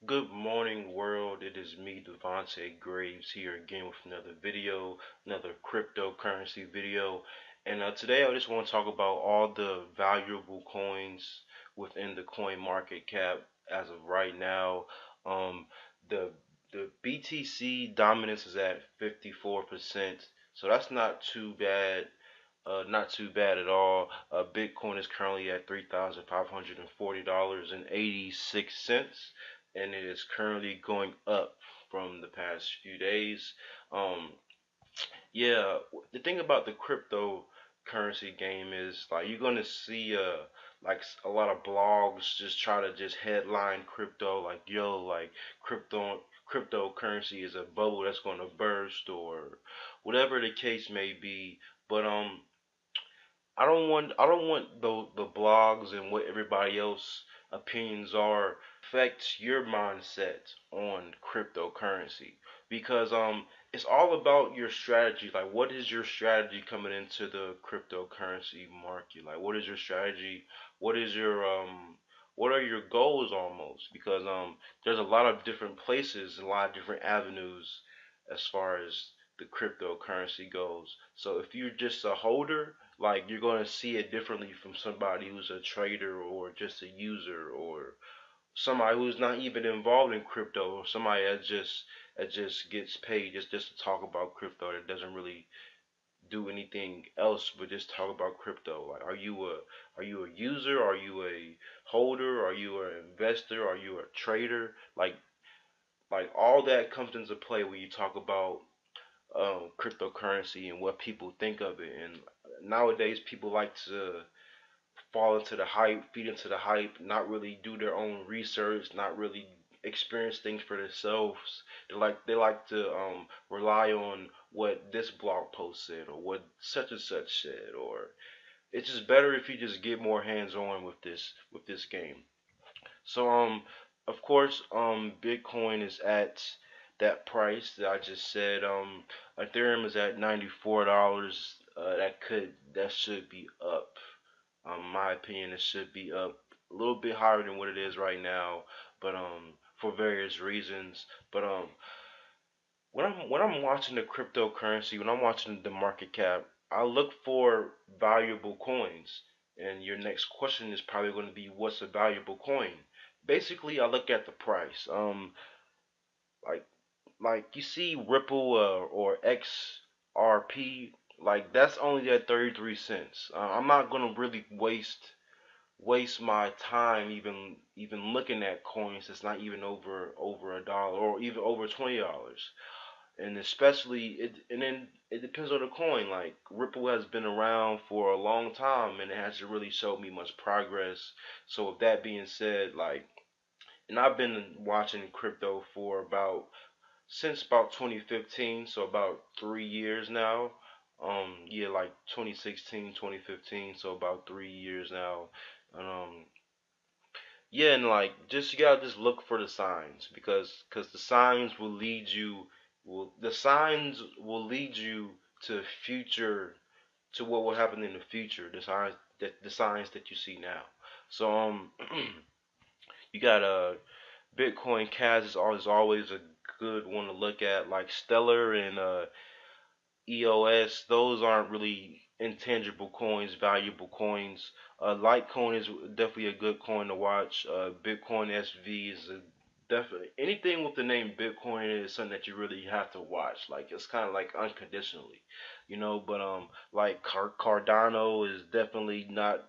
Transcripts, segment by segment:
Good morning, world. It is me, Devontae Graves, here again with another video, another cryptocurrency video. And today I just want to talk about all the valuable coins within the coin market cap as of right now. Um, the the BTC dominance is at 54%, so that's not too bad. Not too bad at all. Bitcoin is currently at $3,540.86, and it is currently going up from the past few days. Um, yeah, the thing about the cryptocurrency game is like you're gonna see like a lot of blogs just try to just headline crypto like yo like cryptocurrency is a bubble that's gonna burst or whatever the case may be. But I don't want the blogs and what everybody else opinions are affect your mindset on cryptocurrency because it's all about your strategy. Like what is your strategy coming into the cryptocurrency market? Like what is your strategy? What is your what are your goals almost? Because there's a lot of different places, a lot of different avenues as far as the cryptocurrency goes. So if you're just a holder, like you're going to see it differently from somebody who's a trader or just a user or somebody who's not even involved in crypto or somebody that just gets paid just to talk about crypto that doesn't really do anything else but just talk about crypto. Like are you a user? Are you a holder? Are you an investor? Are you a trader? Like all that comes into play when you talk about cryptocurrency and what people think of it. And nowadays, people like to fall into the hype, feed into the hype, not really do their own research, not really experience things for themselves. They like to rely on what this blog post said or what such and such said, or it's just better if you just get more hands on with this game. So of course Bitcoin is at that price that I just said. Ethereum is at $94. That should be up. My opinion, it should be up a little bit higher than what it is right now, but for various reasons. But when I'm watching the cryptocurrency, when I'm watching the market cap, I look for valuable coins. And your next question is probably going to be, what's a valuable coin? Basically, I look at the price. Like like you see Ripple or XRP, like that's only at 33 cents. I'm not gonna really waste my time even looking at coins that's not even over a dollar or even over $20. And especially and then it depends on the coin. Like Ripple has been around for a long time and it hasn't really showed me much progress. So with that being said, like, and I've been watching crypto for about since about 2015, so about 3 years now. Yeah, like 2016, 2015, so about 3 years now. And yeah, and like just you gotta just look for the signs because the signs will lead you will the signs will lead you to future to what will happen in the future. The signs that you see now. So you got Bitcoin Cash is always a good one to look at. Like Stellar and EOS, those aren't really intangible coins, valuable coins. Litecoin is definitely a good coin to watch. Bitcoin SV is a definitely anything with the name Bitcoin is something that you really have to watch. Like it's kind of like unconditionally, But like Cardano is definitely not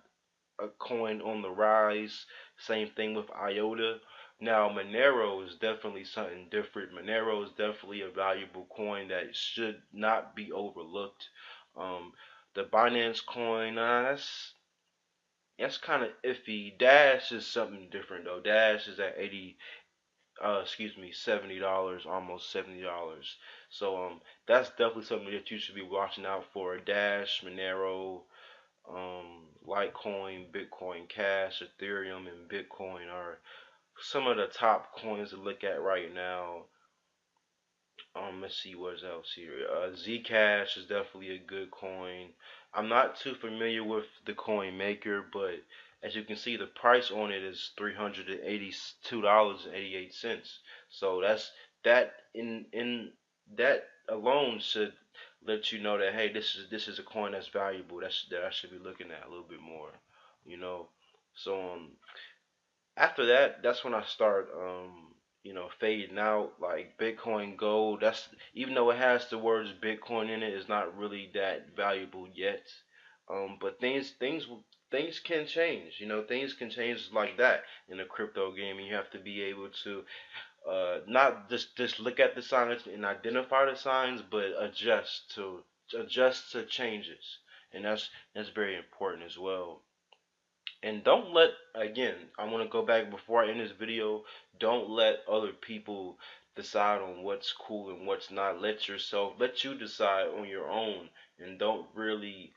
a coin on the rise. Same thing with IOTA. Now Monero is definitely something different. Monero is definitely a valuable coin that should not be overlooked. The Binance coin, that's kind of iffy. Dash is something different though. Dash is at 80, excuse me, $70, almost $70. So that's definitely something that you should be watching out for. Dash, Monero, Litecoin, Bitcoin Cash, Ethereum, and Bitcoin are some of the top coins to look at right now. Let's see what else here. Zcash is definitely a good coin. I'm not too familiar with the coin maker, but as you can see, the price on it is $382.88. So that in that alone should let you know that, hey, this is a coin that's valuable. That I should be looking at a little bit more, you know. So after that, that's when I start fading out. Like Bitcoin Gold, that's, even though it has the words Bitcoin in it, is not really that valuable yet. But things can change. Things can change like that in a crypto game. You have to be able to not just look at the signs and identify the signs, but adjust to changes, and that's very important as well. And don't let, again, I want to go back before I end this video. Don't let other people decide on what's cool and what's not. Let you decide on your own, and don't really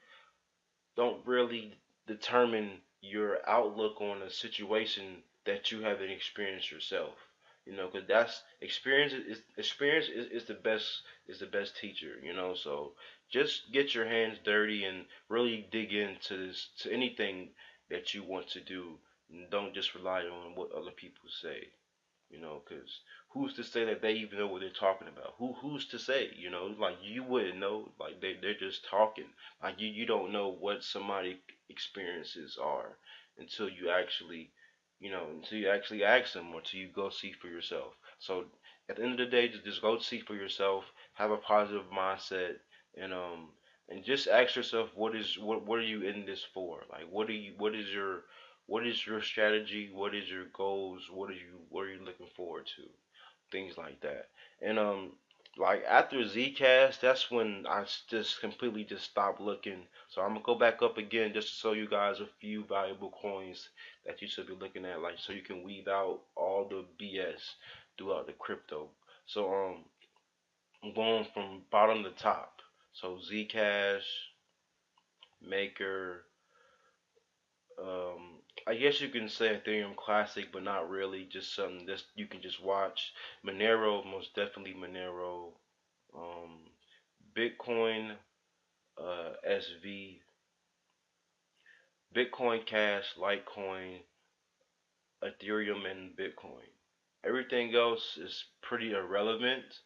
determine your outlook on a situation that you haven't experienced yourself. Because that's experience is the best teacher. So just get your hands dirty and really dig into this, to anything that you want to do. And don't just rely on what other people say. Because who's to say that they even know what they're talking about? Who's to say? Like, you wouldn't know. Like, they're just talking. Like, you don't know what somebody experiences are until you actually ask them, or until you go see for yourself. So at the end of the day, just go see for yourself. Have a positive mindset, and just ask yourself, what are you in this for? Like, what is your strategy? What is your goals? What are you looking forward to? Things like that. And like after Zcash, that's when I just completely just stopped looking. So I'm gonna go back up again just to show you guys a few valuable coins that you should be looking at, like, so you can weed out all the BS throughout the crypto. So I'm going from bottom to top. So Zcash, Maker, I guess you can say Ethereum Classic, but not really. Just something that you can just watch. Monero, most definitely Monero. Um, Bitcoin, SV, Bitcoin Cash, Litecoin, Ethereum, and Bitcoin. Everything else is pretty irrelevant.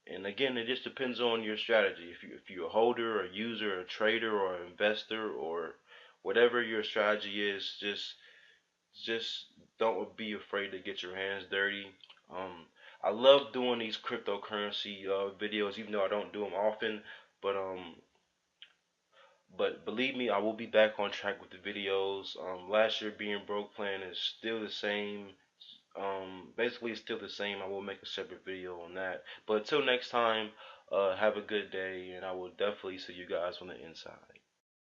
And again, it just depends on your strategy. If you're a holder, a user, a trader, or an investor, or whatever your strategy is, just don't be afraid to get your hands dirty. Um, I love doing these cryptocurrency videos, even though I don't do them often. But believe me, I will be back on track with the videos. Last year being broke plan is still the same. Basically, it's still the same. I will make a separate video on that. But until next time, have a good day, and I will definitely see you guys on the inside.